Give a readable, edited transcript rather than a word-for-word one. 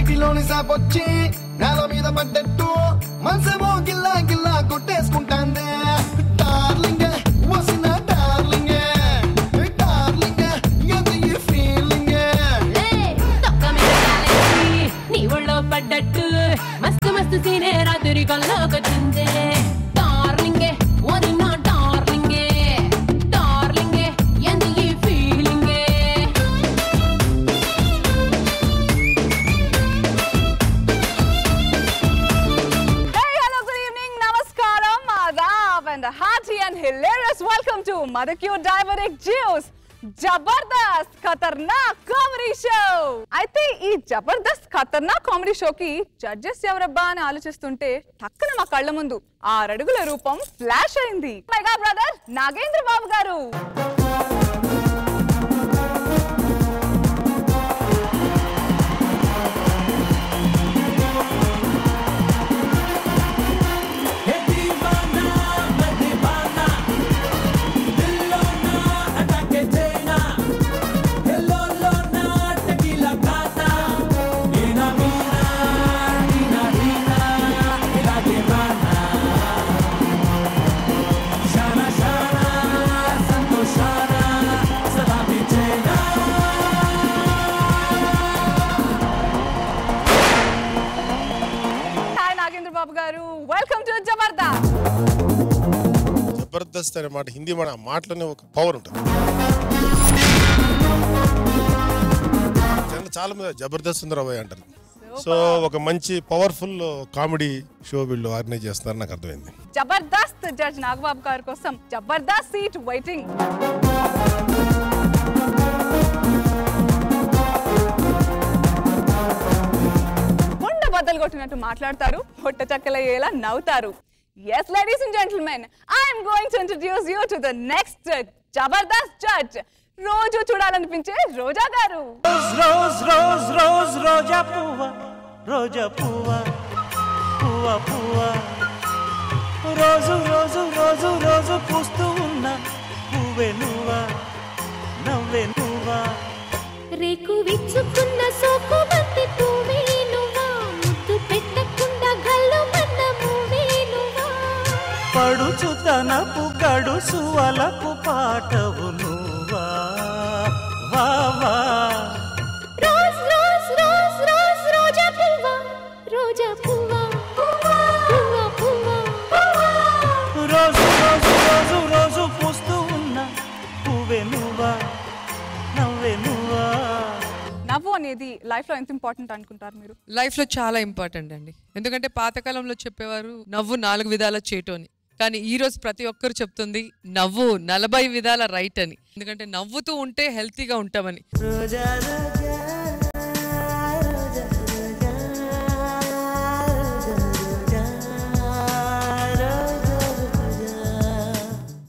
నీటిలోని సాపొచ్చి నేల మీద పడ్డట్టు మనసేమో గిల్లా గిల్లా కొట్టేసుకుంటాందే డార్లింగ్ వసిన డార్లింగ్ డార్లింగ్ ఎంత ఈ ఫీలింగ్ తొక్క మీద కాలేసి నీ ఒళ్ళో పడ్డట్టు మస్తు మస్తు సీనే రాత్రి కల్లోకొచ్చిందే డార్లింగే వదిన డార్లింగే డార్లింగే ఎంత ఈ ఫీలింగే And a hearty and hilarious welcome to Mother Cute Diabetic Juice Jabardasth Khatarnak comedy show. అయితే ఈ జబర్దస్త్ ఖతర్నాక్ కామెడీ షోకి జడ్జెస్ ఎవరబ్బా అని ఆలోచిస్తుంటే టక్కున మా కళ్ళ ముందు 6 అడుగుల రూపం ఫ్లాష్ అయింది. మెగా బ్రదర్ నాగేంద్ర బాబు గారు. జబర్దస్త్ అనే మాట హిందీ మాటలోనే ఒక పవర్ ఉంటుంది. చాలా మంది జబర్దస్త్ సుందరబాయ్ అంటారు. సో ఒక మంచి పవర్ఫుల్ కామెడీ షో వీళ్ళు ఆర్గనైజ్ చేస్తున్నారు నాకు అర్థమైంది. జబర్దస్త్ జడ్జ్ నాగబాబు గారి కోసం జబర్దస్త్ సీట్ వెయిటింగ్. కొండ బద్దలు కొట్టినట్టు మాట్లాడతారు, పొట్ట చక్కలయ్యేలా నవ్వుతారు. Yes, ladies and gentlemen, I am going to introduce you to the next Jabardast judge. రోజు చూడాలనిపించే రోజా గారు. రోజ్ రోజ్ రోజ్ రోజా పువ్వా రోజా పువ్వా పువ్వా పువ్వా రోజు రోజు రోజు రోజు పూస్తూ ఉన్నా పువ్వే నువ్వా నవ్వే నువ్వా రేకు విచ్చుకున్న సోకు బంతి పువ్వే నువ్వా ముద్దు పెట్టకుండా గల్లు మన్న పువ్వే నువ్వా పడుచు తనపు గడుసు అలకు పాటవు నువ్వా వా వా రోజ్ రోజ్ రోజ్ రోజ్ రోజా పువ్వా పువ్వా పువ్వా రోజు రోజు రోజు రోజు పూస్తూ ఉన్నా పువ్వే నువ్వా నవ్వే నువ్వా. నవ్వు అనేది లైఫ్ లో ఎంత ఇంపార్టెంట్ అనుకుంటారు మీరు? లైఫ్ లో చాలా ఇంపార్టెంట్ అండి. ఎందుకంటే పాతకాలంలో చెప్పేవారు నవ్వు 4 విధాల చేటు అని. కానీ ఈ రోజు ప్రతి ఒక్కరు చెప్తుంది నవ్వు 40 విధాల రైట్ అని. ఎందుకంటే నవ్వుతూ ఉంటే హెల్తీగా ఉంటామని. రోజా